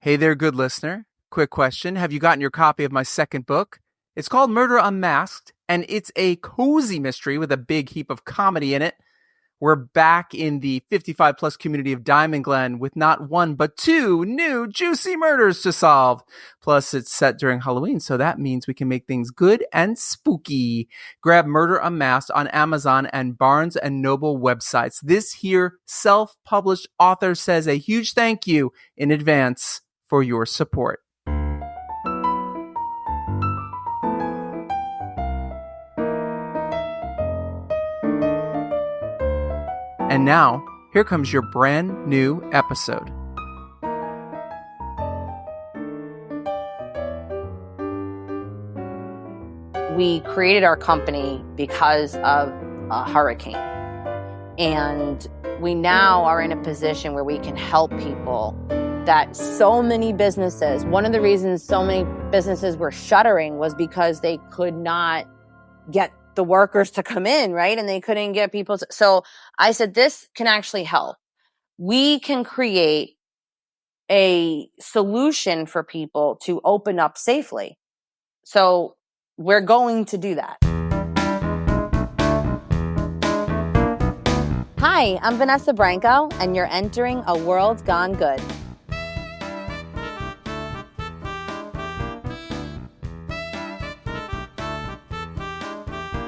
Hey there, good listener. Quick question. Have you gotten your copy of my second book? It's called Murder Unmasked, and it's a cozy mystery with a big heap of comedy in it. We're back in the 55 plus community of Diamond Glen with not one, but two new juicy murders to solve. Plus, it's set during Halloween, so that means we can make things good and spooky. Grab Murder Unmasked on Amazon and Barnes and Noble websites. This here self-published author says a huge thank you in advance for your support. And now, here comes your brand new episode. We created our company because of a hurricane. And we now are in a position where we can help people that so many businesses, one of the reasons so many businesses were shuttering was because they could not get the workers to come in, right? And they couldn't get people to. So I said, this can actually help. We can create a solution for people to open up safely. So we're going to do that. Hi, I'm Vanessa Branco, and you're entering A World Gone Good.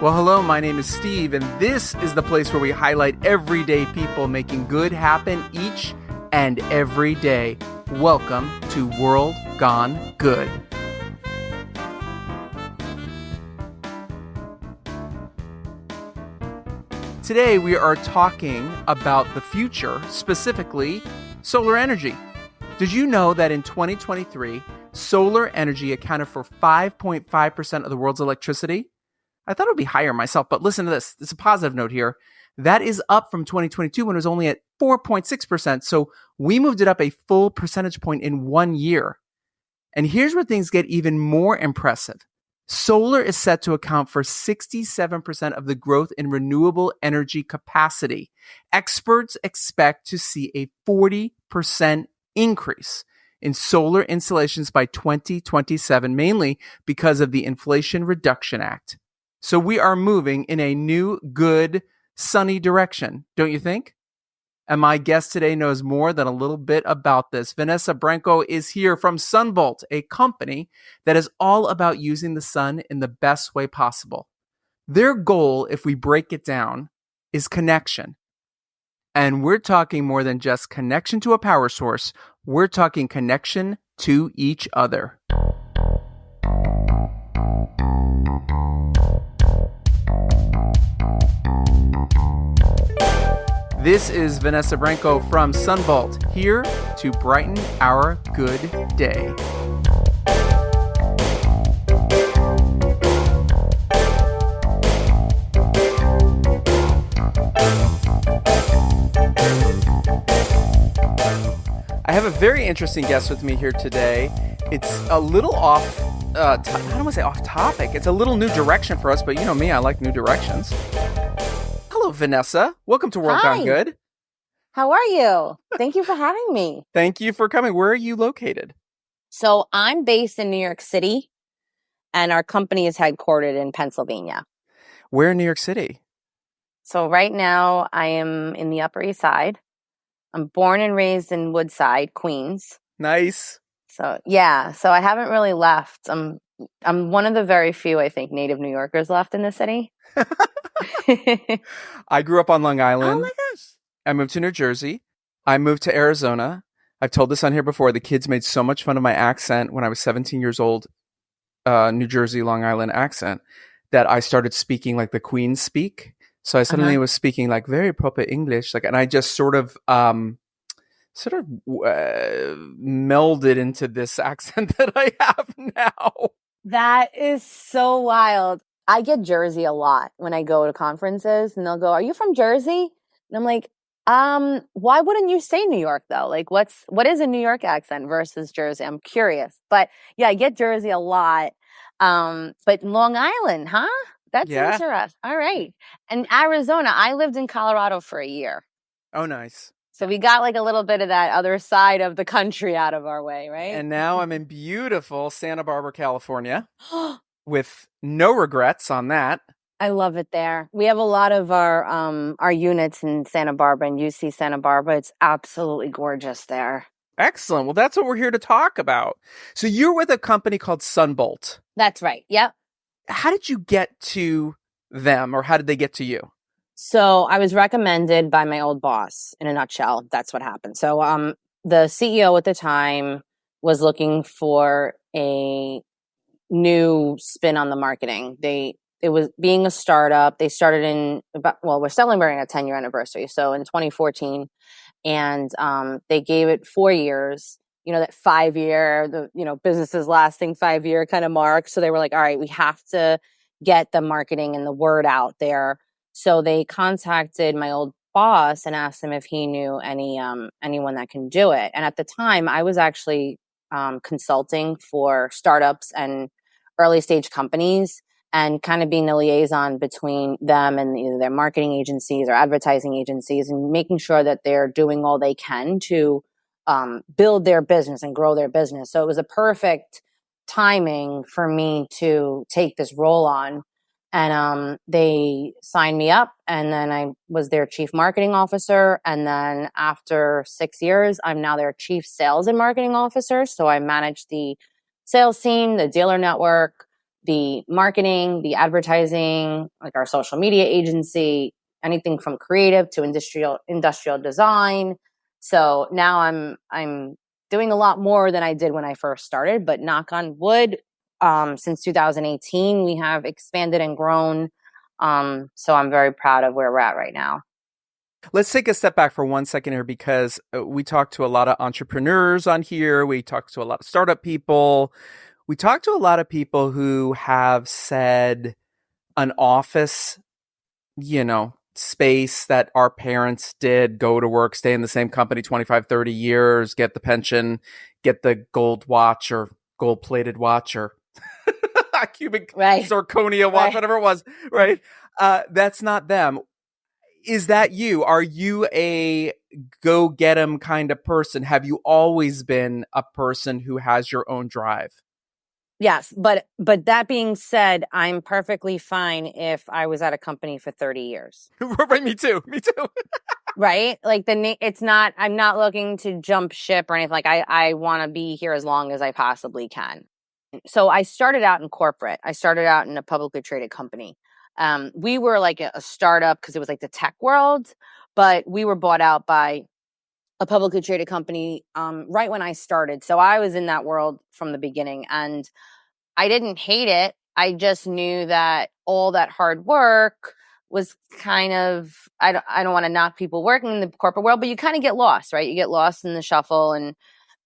Well, hello, my name is Steve, and this is the place where we highlight everyday people making good happen each and every day. Welcome to World Gone Good. Today, we are talking about the future, specifically solar energy. Did you know that in 2023, solar energy accounted for 5.5% of the world's electricity? I thought it would be higher myself, but listen to this. It's a positive note here. That is up from 2022 when it was only at 4.6%. So we moved it up a full percentage point in 1 year. And here's where things get even more impressive. Solar is set to account for 67% of the growth in renewable energy capacity. Experts expect to see a 40% increase in solar installations by 2027, mainly because of the Inflation Reduction Act. So we are moving in a new, good, sunny direction, don't you think? And my guest today knows more than a little bit about this. Vanessa Branco is here from Sunbolt, a company that is all about using the sun in the best way possible. Their goal, if we break it down, is connection. And we're talking more than just connection to a power source. We're talking connection to each other. This is Vanessa Branco from Sunbolt, here to brighten our good day. I have a very interesting guest with me here today. It's a little off, I don't want to say off topic. It's a little new direction for us, but you know me, I like new directions. Hello, Vanessa. Welcome to World Gone Good. How are you? Thank you for having me. Thank you for coming. Where are you located? So I'm based in New York City, and our company is headquartered in Pennsylvania. Where in New York City? So right now I am in the Upper East Side. I'm born and raised in Woodside, Queens. Nice. So yeah, so I haven't really left. I'm one of the very few, I think, native New Yorkers left in the city. I grew up on Long Island. Oh my gosh. I moved to New Jersey. I moved to Arizona. I've told this on here before. The kids made so much fun of my accent when I was 17 years old, New Jersey, Long Island accent, that I started speaking like the Queens speak. So I suddenly was speaking like very proper English, and I just sort of melded into this accent that I have now. That is so wild. I get Jersey a lot when I go to conferences, and they'll go, "Are you from Jersey?" And I'm like, why wouldn't you say New York though? Like, what is a New York accent versus Jersey? I'm curious. But yeah, I get Jersey a lot. But Long Island, huh? That's interesting. All right. And Arizona, I lived in Colorado for a year. Oh, nice. So we got like a little bit of that other side of the country out of our way, right? And now I'm in beautiful Santa Barbara, California, with no regrets on that. I love it there. We have a lot of our units in Santa Barbara and UC Santa Barbara. It's absolutely gorgeous there. Excellent. Well, that's what we're here to talk about. So you're with a company called Sunbolt. That's right. Yep. How did you get to them, or how did they get to you? So I was recommended by my old boss. In a nutshell, that's what happened. So the CEO at the time was looking for a new spin on the marketing. It was being a startup. They started we're celebrating a 10-year anniversary. So in 2014, and they gave it 4 years, that 5-year, businesses lasting 5-year kind of mark. So they were like, all right, we have to get the marketing and the word out there. So they contacted my old boss and asked him if he knew anyone that can do it. And at the time, I was actually consulting for startups and early stage companies, and kind of being the liaison between them and either their marketing agencies or advertising agencies, and making sure that they're doing all they can to build their business and grow their business. So it was a perfect timing for me to take this role on. And they signed me up, and then I was their chief marketing officer. And then after 6 years, I'm now their chief sales and marketing officer. So I manage the sales team, the dealer network, the marketing, the advertising, like our social media agency, anything from creative to industrial design. So now I'm doing a lot more than I did when I first started, but knock on wood, since 2018, we have expanded and grown. So I'm very proud of where we're at right now. Let's take a step back for 1 second here, because we talk to a lot of entrepreneurs on here. We talk to a lot of startup people. We talk to a lot of people who have said an office, space that our parents did, go to work, stay in the same company 25, 30 years, get the pension, get the gold watch or gold plated watch or cubic zirconia watch, whatever it was, right? That's not them. Is that you? Are you a go get 'em kind of person? Have you always been a person who has your own drive? Yes, but that being said, I'm perfectly fine if I was at a company for 30 years. Right, me too. Right? Like I'm not looking to jump ship or anything. Like I want to be here as long as I possibly can. So I started out in corporate. I started out in a publicly traded company. We were like a startup because it was like the tech world, but we were bought out by a publicly traded company right when I started. So I was in that world from the beginning, and I didn't hate it. I just knew that all that hard work was kind of, I don't want to knock people working in the corporate world, but you kind of get lost, right? You get lost in the shuffle,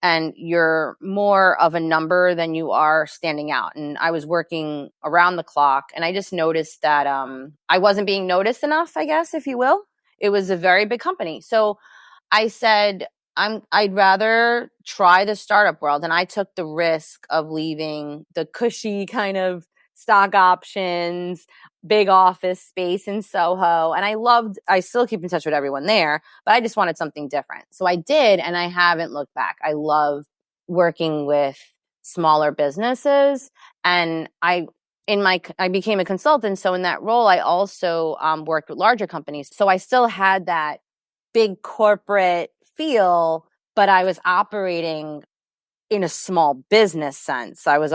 and you're more of a number than you are standing out. And I was working around the clock, and I just noticed that I wasn't being noticed enough, I guess, if you will. It was a very big company. So I said, I'd rather try the startup world. And I took the risk of leaving the cushy kind of stock options, big office space in Soho. And I still keep in touch with everyone there, but I just wanted something different. So I did, and I haven't looked back. I love working with smaller businesses, and I became a consultant. So in that role, I also worked with larger companies. So I still had that big corporate feel, but I was operating in a small business sense. It was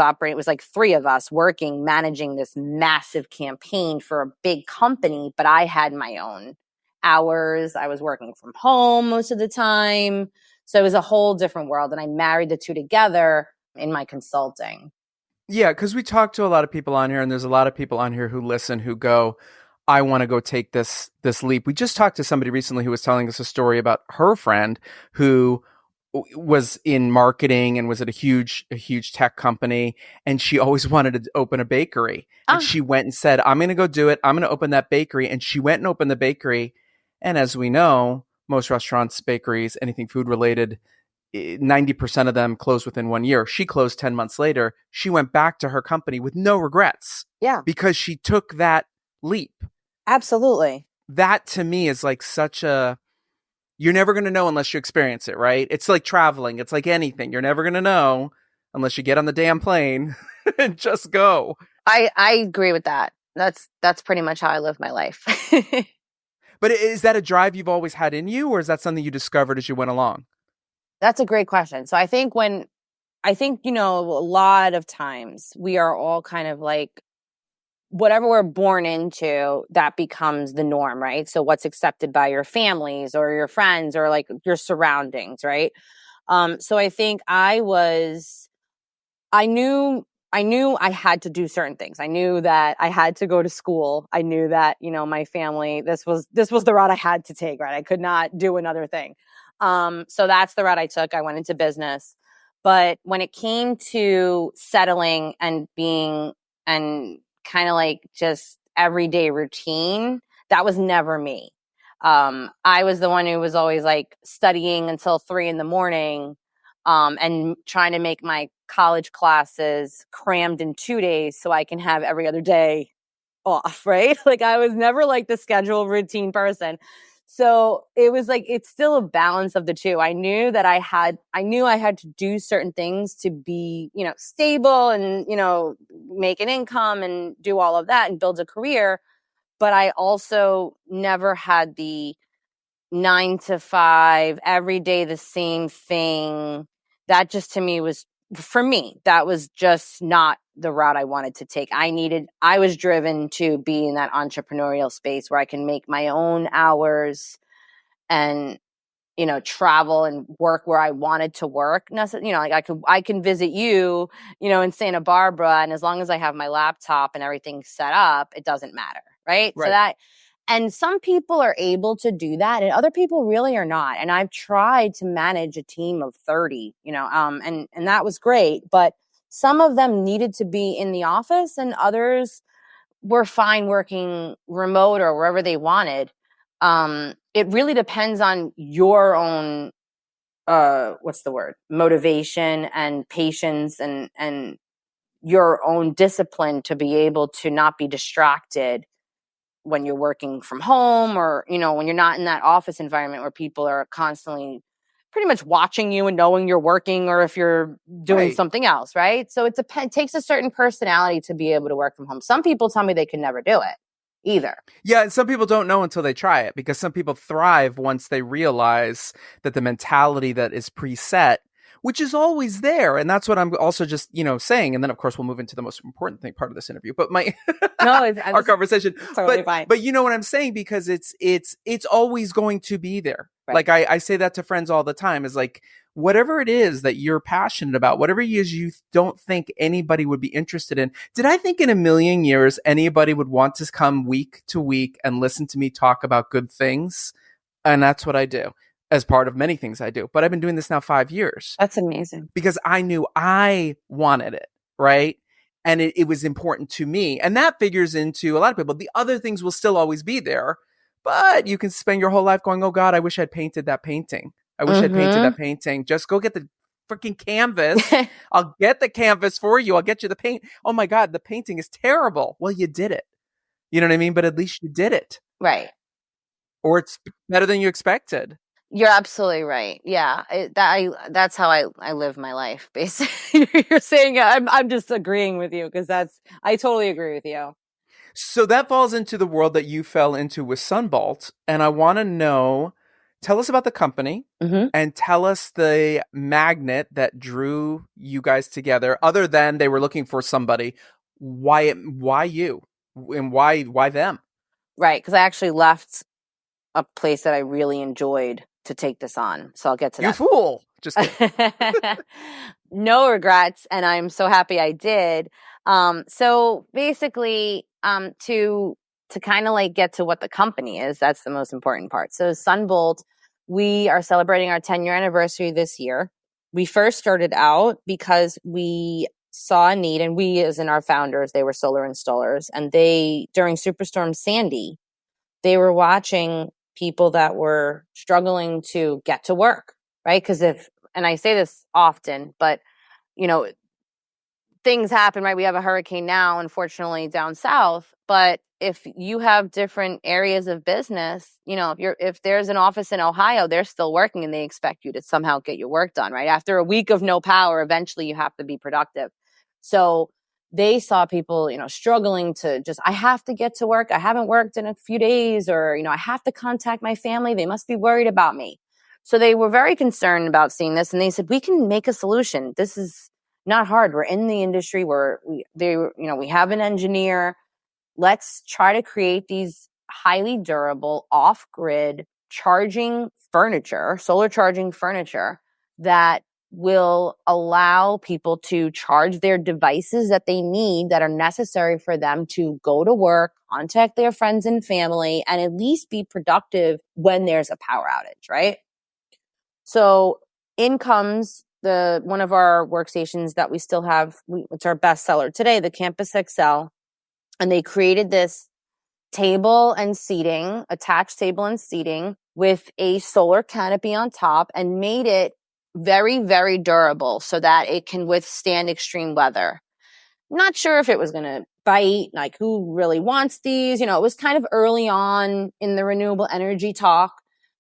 like 3 of us working, managing this massive campaign for a big company, but I had my own hours. I was working from home most of the time. So it was a whole different world. And I married the two together in my consulting. Yeah, because we talk to a lot of people on here, and there's a lot of people on here who listen, who go, I want to go take this leap. We just talked to somebody recently who was telling us a story about her friend who was in marketing and was at a huge tech company, and she always wanted to open a bakery. And she went and said, I'm going to go do it. I'm going to open that bakery. And she went and opened the bakery. And as we know, most restaurants, bakeries, anything food related, 90% of them close within 1 year. She closed 10 months later. She went back to her company with no regrets. Yeah. Because she took that leap. Absolutely. That to me is like such a You're never going to know unless you experience it, right? It's like traveling. It's like anything. You're never going to know unless you get on the damn plane and just go. I agree with that. That's pretty much how I live my life. But is that a drive you've always had in you, or is that something you discovered as you went along? That's a great question. So I think, you know, a lot of times we are all kind of like, whatever we're born into, that becomes the norm, right? So what's accepted by your families or your friends or like your surroundings, right? So I think I knew I had to do certain things. I knew that I had to go to school. I knew that, you know, my family, this was the route I had to take, right? I could not do another thing. So that's the route I took. I went into business. But when it came to settling and being and kind of like just everyday routine, that was never me. I was the one who was always like studying until 3 a.m, and trying to make my college classes crammed in 2 days so I can have every other day off, right? Like I was never like the schedule routine person. So it was like, it's still a balance of the two. I knew I had to do certain things to be, you know, stable and, you know, make an income and do all of that and build a career. But I also never had the 9 to 5, every day the same thing. That just to me was, for me, that was just not the route I wanted to take. I was driven to be in that entrepreneurial space where I can make my own hours and, you know, travel and work where I wanted to work. You know, like I can visit you, you know, in Santa Barbara, and as long as I have my laptop and everything set up, it doesn't matter, right? Right. And some people are able to do that and other people really are not. And I've tried to manage a team of 30, you know, and that was great, but some of them needed to be in the office and others were fine working remote or wherever they wanted. It really depends on your own what's the word? Motivation and patience and your own discipline to be able to not be distracted when you're working from home, or, you know, when you're not in that office environment where people are constantly pretty much watching you and knowing you're working or if you're doing Right. something else, right? So it takes a certain personality to be able to work from home. Some people tell me they can never do it either. Yeah, and some people don't know until they try it, because some people thrive once they realize that the mentality that is preset, which is always there. And that's what I'm also just, you know, saying. And then of course we'll move into the most important thing part of this interview, but No, our conversation. totally fine. But you know what I'm saying, because it's always going to be there. Right. Like I say that to friends all the time, is like, whatever it is that you're passionate about, whatever it is you don't think anybody would be interested in. Did I think in a million years anybody would want to come week to week and listen to me talk about good things? And that's what I do, as part of many things I do. But I've been doing this now 5 years That's amazing. because I knew I wanted it, right? And it was important to me. And that figures into a lot of people. The other things will still always be there, but you can spend your whole life going, oh God, I wish I'd painted that painting. I wish I'd painted that painting. Just go get the freaking canvas. I'll get the canvas for you. I'll get you the paint. Oh my God, the painting is terrible. Well, you did it. You know what I mean? But at least you did it. Right. Or it's better than you expected. You're absolutely right. Yeah, that's how I live my life. Basically, you're saying I'm just agreeing with you because I totally agree with you. So that falls into the world that you fell into with Sunbolt, and I want to know. Tell us about the company and tell us the magnet that drew you guys together. Other than they were looking for somebody, why you and why them? Right, because I actually left a place that I really enjoyed to take this on. So I'll get to that. You fool. Just kidding. No regrets, and I'm so happy I did. So basically, to kind of like get to what the company is, that's the most important part. So Sunbolt, we are celebrating our 10-year anniversary this year. We first started out because we saw a need, and we, as in our founders, they were solar installers, and they, during Superstorm Sandy, they were watching people that were struggling to get to work, right? Because and I say this often, but, you know, things happen, right? We have a hurricane now, unfortunately, down south. But if you have different areas of business, if there's an office in Ohio, they're still working and they expect you to somehow get your work done, right? After a week of no power, eventually you have to be productive. So they saw people, struggling to I have to get to work. I haven't worked in a few days, or, I have to contact my family. They must be worried about me. So they were very concerned about seeing this. And they said, we can make a solution. This is not hard. We're in the industry we have an engineer. Let's try to create these highly durable off-grid charging furniture, solar charging furniture that will allow people to charge their devices that they need, that are necessary for them to go to work, contact their friends and family, and at least be productive when there's a power outage, right? So in comes one of our workstations that we still have. It's our best seller today, the Campus XL. And they created this attached table and seating with a solar canopy on top, and made it very, very durable so that it can withstand extreme weather. Not sure if it was going to bite, like who really wants these? It was kind of early on in the renewable energy talk.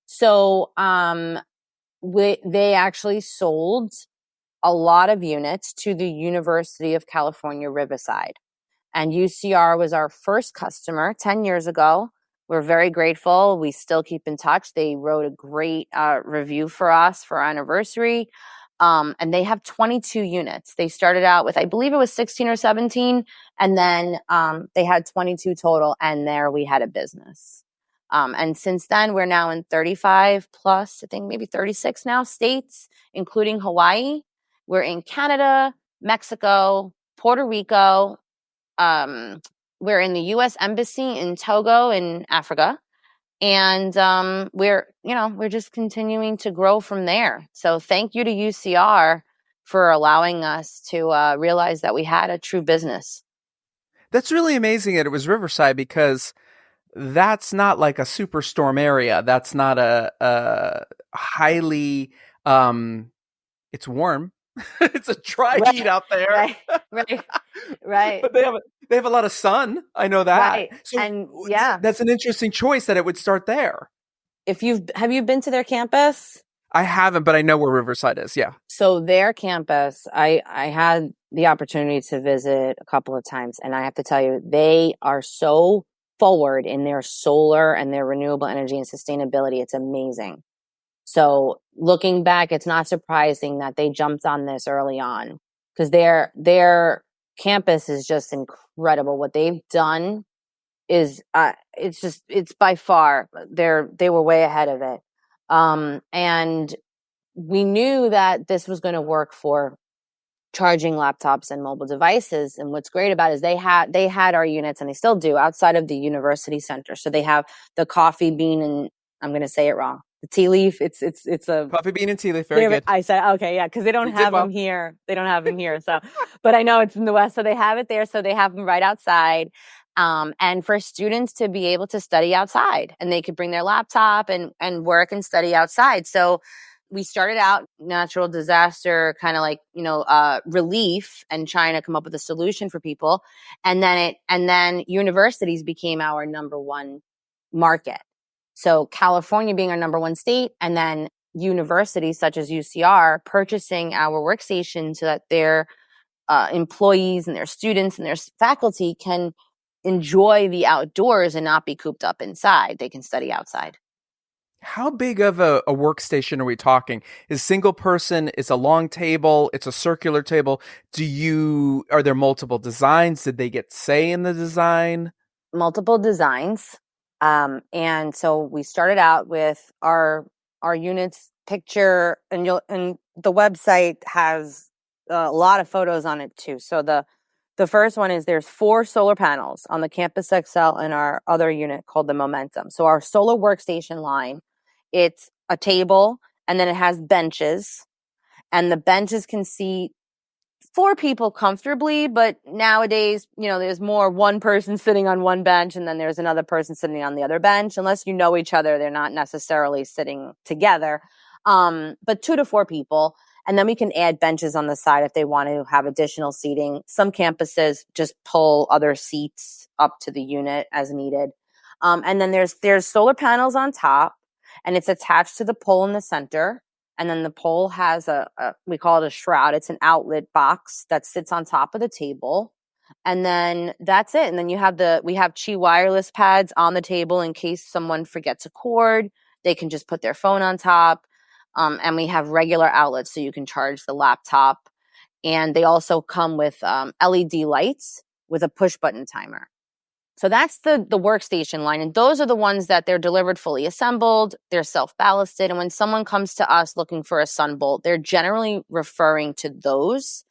So they actually sold a lot of units to the University of California, Riverside. And UCR was our first customer 10 years ago. We're very grateful. We still keep in touch. They wrote a great review for us for our anniversary. And they have 22 units. They started out with, I believe it was 16 or 17. And then they had 22 total. And there we had a business. And since then, we're now in 35 plus, I think maybe 36 now states, including Hawaii. We're in Canada, Mexico, Puerto Rico. We're in the U.S. Embassy in Togo in Africa. And we're just continuing to grow from there. So thank you to UCR for allowing us to realize that we had a true business. That's really amazing that it was Riverside, because that's not like a superstorm area. That's not a highly, it's warm. It's a dry heat out there. Right. But they have a lot of sun. I know that. Right. So and yeah, that's an interesting choice that it would start there. Have you been to their campus? I haven't, but I know where Riverside is. Yeah. So their campus, I had the opportunity to visit a couple of times, and I have to tell you, they are so forward in their solar and their renewable energy and sustainability. It's amazing. So looking back, it's not surprising that they jumped on this early on, because their campus is just incredible. What they've done is it's by far they were way ahead of it. And we knew that this was going to work for charging laptops and mobile devices. And what's great about it is they had our units, and they still do, outside of the university center. So they have the coffee bean, and I'm going to say it wrong, the tea leaf. It's a coffee bean and tea leaf. Very good. I said, okay. Yeah. Cause they don't have them here. They don't have them here. So, but I know it's in the West. So they have it there. So they have them right outside. And for students to be able to study outside, and they could bring their laptop and work and study outside. So we started out natural disaster, kind of like, relief, and trying to come up with a solution for people. And then universities became our number one market. So California being our number one state, and then universities such as UCR purchasing our workstation so that their employees and their students and their faculty can enjoy the outdoors and not be cooped up inside. They can study outside. How big of a workstation are we talking? Is single person? It's a long table? It's a circular table? Are there multiple designs? Did they get say in the design? Multiple designs. And so we started out with our units picture, and the website has a lot of photos on it too. So the first one is there's 4 solar panels on the Campus XL and our other unit called the Momentum. So our solar workstation line, it's a table, and then it has benches, and the benches can seat 4 people comfortably. But nowadays, there's more one person sitting on one bench, and then there's another person sitting on the other bench. Unless you know each other, they're not necessarily sitting together. But 2 to 4 people. And then we can add benches on the side if they want to have additional seating. Some campuses just pull other seats up to the unit as needed. And then there's solar panels on top, and it's attached to the pole in the center. And then the pole has we call it a shroud. It's an outlet box that sits on top of the table. And then that's it. And then we have Qi wireless pads on the table in case someone forgets a cord. They can just put their phone on top. And we have regular outlets so you can charge the laptop. And they also come with LED lights with a push button timer. So that's the workstation line. And those are the ones that they're delivered fully assembled. They're self-ballasted. And when someone comes to us looking for a Sunbolt, they're generally referring to those.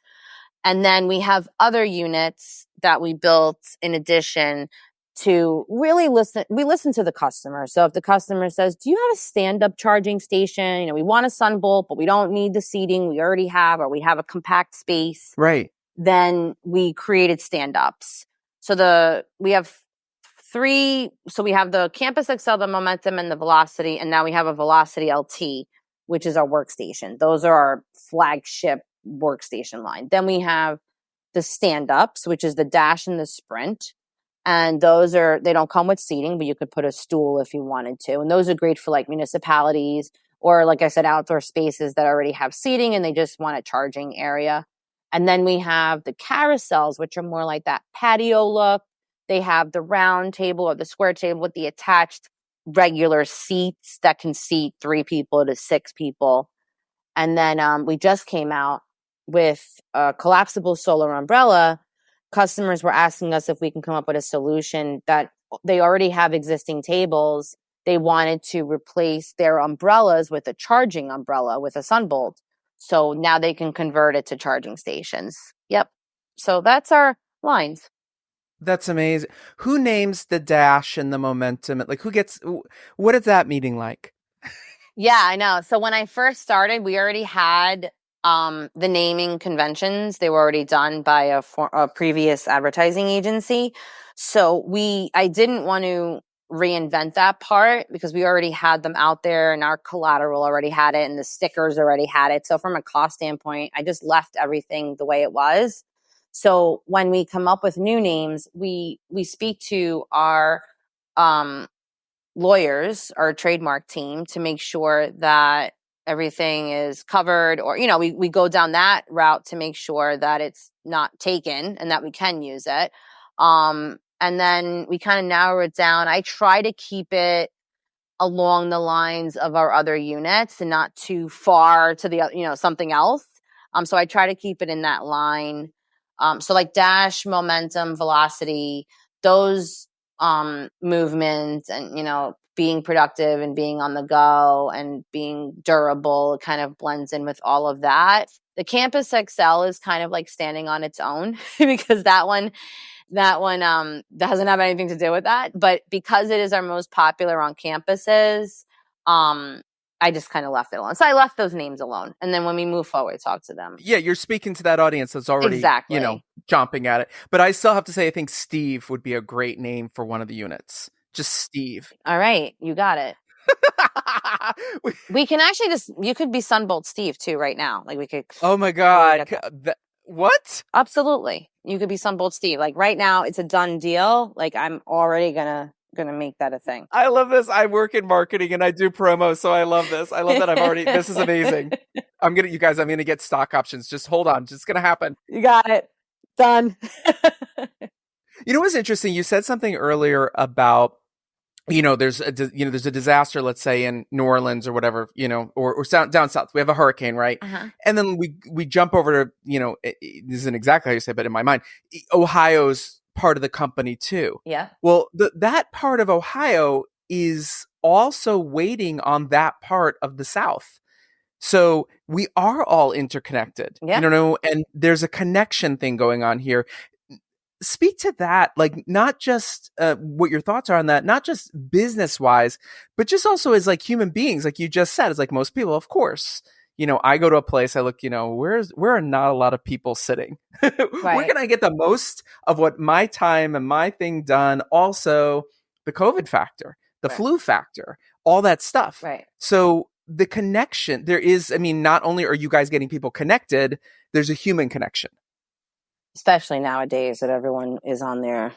And then we have other units that we built in addition to really listen. We listen to the customer. So if the customer says, do you have a stand-up charging station? We want a Sunbolt, but we don't need the seating we already have, or we have a compact space. Right. Then we created stand-ups. So we have three. So we have the Campus XL, the Momentum, and the Velocity. And now we have a Velocity LT, which is our workstation. Those are our flagship workstation line. Then we have the stand-ups, which is the Dash and the Sprint. And they don't come with seating, but you could put a stool if you wanted to. And those are great for like municipalities or, like I said, outdoor spaces that already have seating and they just want a charging area. And then we have the carousels, which are more like that patio look. They have the round table or the square table with the attached regular seats that can seat 3 people to 6 people. And then we just came out with a collapsible solar umbrella. Customers were asking us if we can come up with a solution that they already have existing tables. They wanted to replace their umbrellas with a charging umbrella with a Sunbolt. So now they can convert it to charging stations. Yep. So that's our lines. That's amazing. Who names the Dash and the Momentum? Like, what is that meeting like? Yeah, I know. So when I first started, we already had the naming conventions. They were already done by a previous advertising agency. So I didn't want to reinvent that part because we already had them out there and our collateral already had it and the stickers already had it. So from a cost standpoint, I just left everything the way it was. So when we come up with new names, we speak to our lawyers, our trademark team, to make sure that everything is covered, or we go down that route to make sure that it's not taken and that we can use it. And then we kind of narrow it down. I try to keep it along the lines of our other units and not too far to the something else. So I try to keep it in that line. So like Dash, Momentum, Velocity, those movements and being productive and being on the go and being durable kind of blends in with all of that. The Campus XL is kind of like standing on its own because that one doesn't have anything to do with that. But because it is our most popular on campuses, I just kind of left it alone. So I left those names alone. And then when we move forward, talk to them. Yeah, you're speaking to that audience that's already, exactly. Chomping at it. But I still have to say, I think Steve would be a great name for one of the units. Just Steve. All right. You got it. We can actually you could be Sunbolt Steve too right now. Like we could. Oh my God. What? Absolutely. You could be Sunbolt Steve. Like right now it's a done deal. Like I'm already gonna make that a thing. I love this. I work in marketing and I do promo, so I love this. I love that this is amazing. I'm gonna get stock options. Just hold on. It's gonna happen. You got it. Done. What's interesting? You said something earlier about there's a disaster, let's say in New Orleans or whatever, or down south. We have a hurricane, right? Uh-huh. And then we jump over to, this isn't exactly how you say it, but in my mind, Ohio's part of the company too. Yeah. Well, that part of Ohio is also waiting on that part of the South. So we are all interconnected, and there's a connection thing going on here. Speak to that, like not just what your thoughts are on that, not just business wise, but just also as like human beings, like you just said, as like most people, of course, I go to a place, I look, where are not a lot of people sitting? Right. Where can I get the most of what my time and my thing done? Also the COVID factor, the flu factor, all that stuff. Right. So the connection there is, I mean, not only are you guys getting people connected, there's a human connection. Especially nowadays that everyone is on their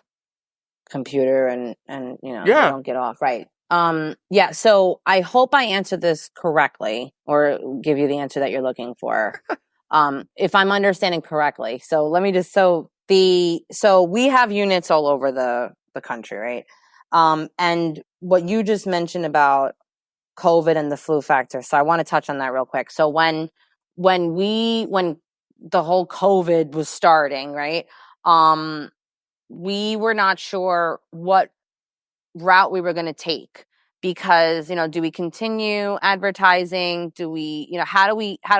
computer and they don't get off. Right. Yeah. So I hope I answered this correctly or give you the answer that you're looking for. If I'm understanding correctly. So let me just, so we have units all over the country, right? And what you just mentioned about COVID and the flu factor. So I want to touch on that real quick. So when the whole COVID was starting, right? We were not sure what route we were going to take because, do we continue advertising? Do we, how do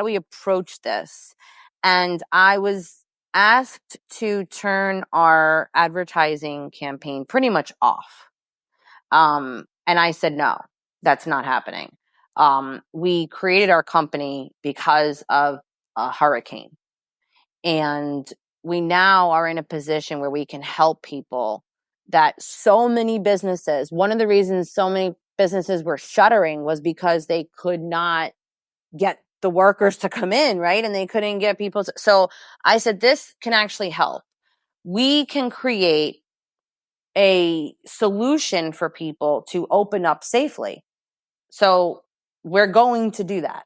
we approach this? And I was asked to turn our advertising campaign pretty much off. And I said, no, that's not happening. We created our company because of a hurricane. And we now are in a position where we can help people that so many businesses, one of the reasons so many businesses were shuttering was because they could not get the workers to come in, right? And they couldn't get people to, so I said, this can actually help. We can create a solution for people to open up safely. So we're going to do that.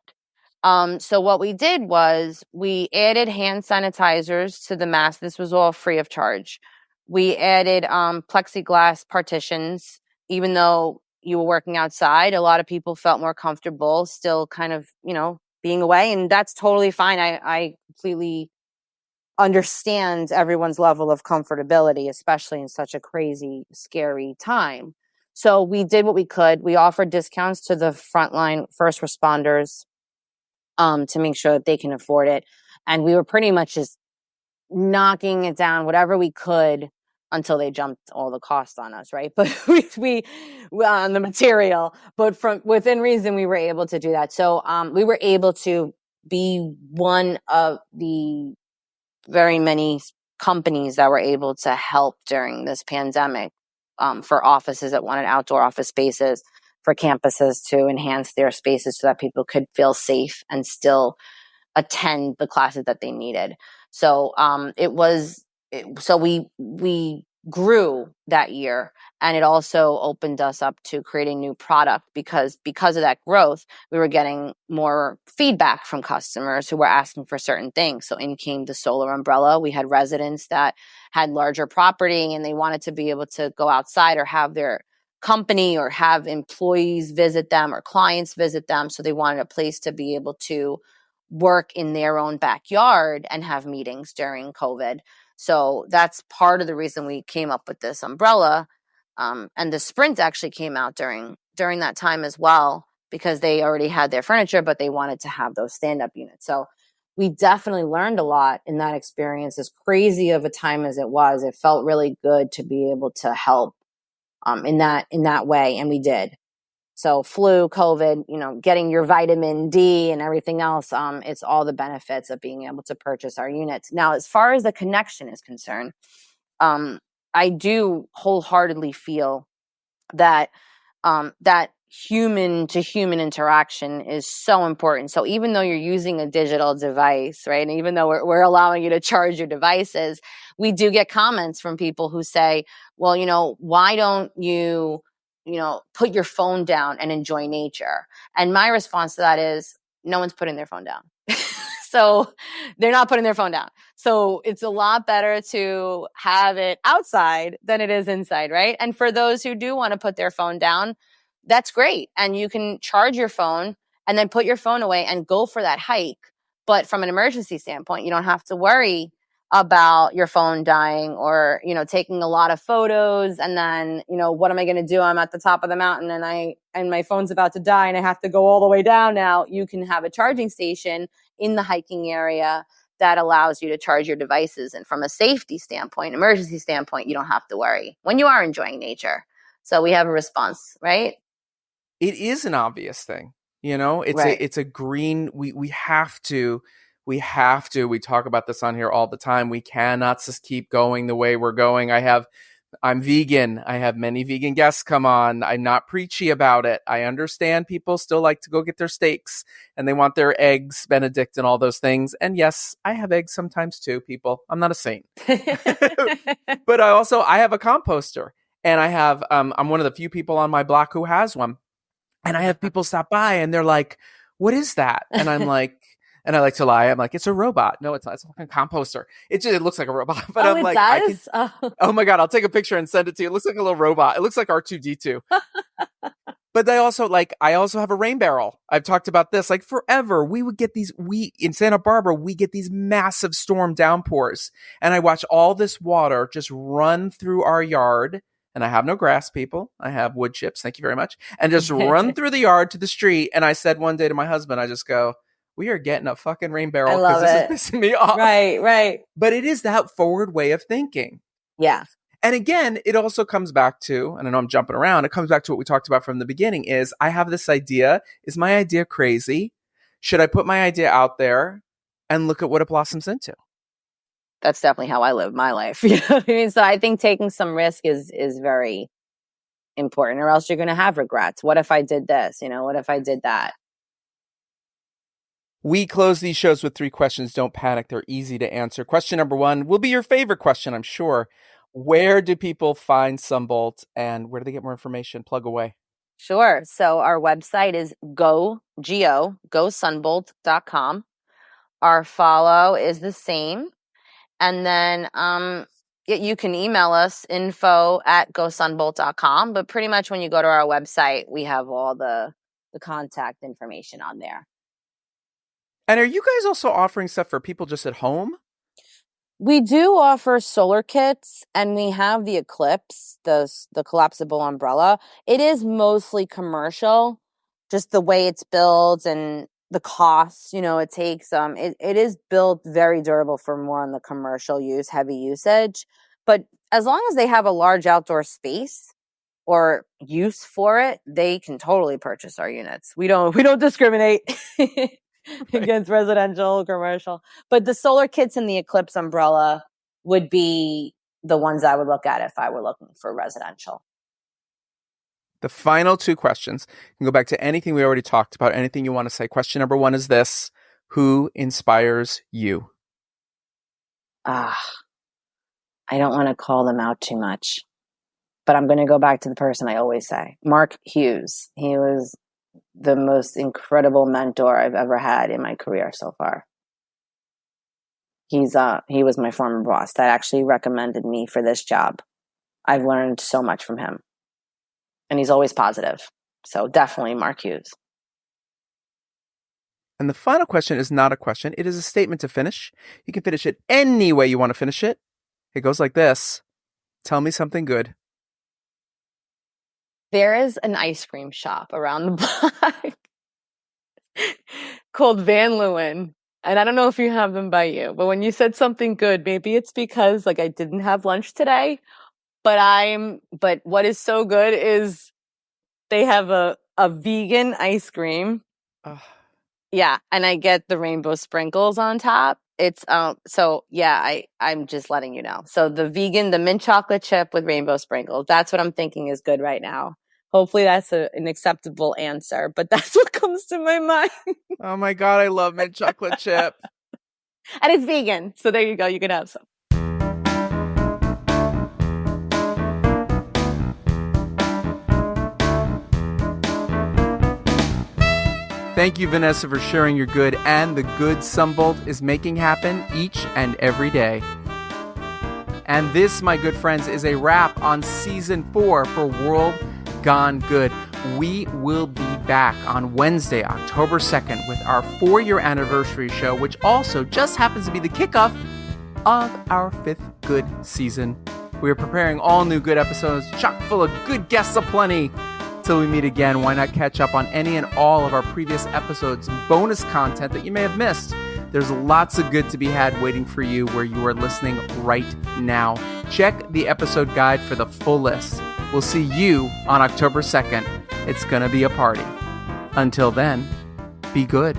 So what we did was we added hand sanitizers to the mask. This was all free of charge. We added plexiglass partitions, even though you were working outside. A lot of people felt more comfortable still kind of, being away. And that's totally fine. I completely understand everyone's level of comfortability, especially in such a crazy, scary time. So we did what we could. We offered discounts to the frontline first responders to make sure that they can afford it. And we were pretty much just knocking it down, whatever we could, until they jumped all the costs on us, right? But we on the material, but from within reason, we were able to do that. So we were able to be one of the very many companies that were able to help during this pandemic for offices that wanted outdoor office spaces, for campuses to enhance their spaces so that people could feel safe and still attend the classes that they needed. So we grew that year, and it also opened us up to creating new product because of that growth, we were getting more feedback from customers who were asking for certain things. So in came the solar umbrella. We had residents that had larger property and they wanted to be able to go outside or have their company or have employees visit them or clients visit them. So they wanted a place to be able to work in their own backyard and have meetings during COVID. So that's part of the reason we came up with this umbrella. And the Sprint actually came out during that time as well, because they already had their furniture, but they wanted to have those stand-up units. So we definitely learned a lot in that experience. As crazy of a time as it was, it felt really good to be able to help in that way. And we did. So flu, COVID, getting your vitamin D and everything else, it's all the benefits of being able to purchase our units. Now, as far as the connection is concerned, I do wholeheartedly feel that that human to human interaction is so important. So even though you're using a digital device, right, and even though we're allowing you to charge your devices, we do get comments from people who say, well, why don't you put your phone down and enjoy nature? And my response to that is, no one's putting their phone down. So they're not putting their phone down. So it's a lot better to have it outside than it is inside, right? And for those who do want to put their phone down, that's great. And you can charge your phone and then put your phone away and go for that hike. But from an emergency standpoint, you don't have to worry about your phone dying or, taking a lot of photos. And then, what am I going to do? I'm at the top of the mountain and my phone's about to die and I have to go all the way down now. You can have a charging station in the hiking area that allows you to charge your devices. And from a safety standpoint, emergency standpoint, you don't have to worry when you are enjoying nature. So we have a response, right? It is an obvious thing. It's a green, we have to, we talk about this on here all the time. We cannot just keep going the way we're going. I have I'm vegan. I have many vegan guests come on. I'm not preachy about it. I understand people still like to go get their steaks and they want their eggs Benedict and all those things. And yes, I have eggs sometimes too, people. I'm not a saint. But I have a composter, and I'm one of the few people on my block who has one. And I have people stop by and they're like, "What is that?" And I'm like, and I like to lie. I'm like, "It's a robot." No, it's not. It's a fucking composter. It looks like a robot. But I'm like, does? Oh my God, I'll take a picture and send it to you. It looks like a little robot. It looks like R2-D2. But I also have a rain barrel. I've talked about this. Like forever, in Santa Barbara, we get these massive storm downpours. And I watch all this water just run through our yard. And I have no grass, people. I have wood chips. Thank you very much. And just run through the yard to the street. And I said one day to my husband, I just go, "We are getting a fucking rain barrel because this is pissing me off." Right. But it is that forward way of thinking. Yeah. And again, it also comes back to, and I know I'm jumping around, it comes back to what we talked about from the beginning is I have this idea. Is my idea crazy? Should I put my idea out there and look at what it blossoms into? That's definitely how I live my life. You know what I mean? So I think taking some risk is very important, or else you're going to have regrets. What if I did this? What if I did that? We close these shows with 3 questions. Don't panic. They're easy to answer. Question number 1 will be your favorite question, I'm sure. Where do people find Sunbolt and where do they get more information? Plug away. Sure. So our website is gosunbolt.com. Our follow is the same. And then you can email us info@gosunbolt.com. But pretty much when you go to our website, we have all the contact information on there. And are you guys also offering stuff for people just at home? We do offer solar kits, and we have the Eclipse, the collapsible umbrella. It is mostly commercial, just the way it's built and the cost, it takes, it is built very durable for more on the commercial use, heavy usage. But as long as they have a large outdoor space or use for it, they can totally purchase our units. We don't discriminate against residential, commercial. But the solar kits and the Eclipse umbrella would be the ones I would look at if I were looking for residential. The final 2 questions. You can go back to anything we already talked about, anything you want to say. Question number 1 is this. Who inspires you? I don't want to call them out too much, but I'm going to go back to the person I always say, Mark Hughes. He was the most incredible mentor I've ever had in my career so far. He was my former boss that actually recommended me for this job. I've learned so much from him. And he's always positive. So definitely Mark Hughes. And the final question is not a question. It is a statement to finish. You can finish it any way you want to finish it. It goes like this. Tell me something good. There is an ice cream shop around the block called Van Leeuwen. And I don't know if you have them by you, but when you said something good, maybe it's because I didn't have lunch today. But what is so good is they have a vegan ice cream. Yeah. And I get the rainbow sprinkles on top. It's, I'm just letting you know. So the mint chocolate chip with rainbow sprinkles, that's what I'm thinking is good right now. Hopefully that's an acceptable answer, but that's what comes to my mind. Oh my God. I love mint chocolate chip. And it's vegan. So there you go. You can have some. Thank you, Vanessa, for sharing your good and the good Sunbolt is making happen each and every day. And this, my good friends, is a wrap on Season 4 for World Gone Good. We will be back on Wednesday, October 2nd, with our 4-year anniversary show, which also just happens to be the kickoff of our 5th good season. We are preparing all new good episodes, chock full of good guests aplenty. Till we meet again, why not catch up on any and all of our previous episodes, bonus content that you may have missed. There's lots of good to be had waiting for you where you are listening right now. Check the episode guide for the full list. We'll see you on October 2nd. It's going to be a party. Until then, be good.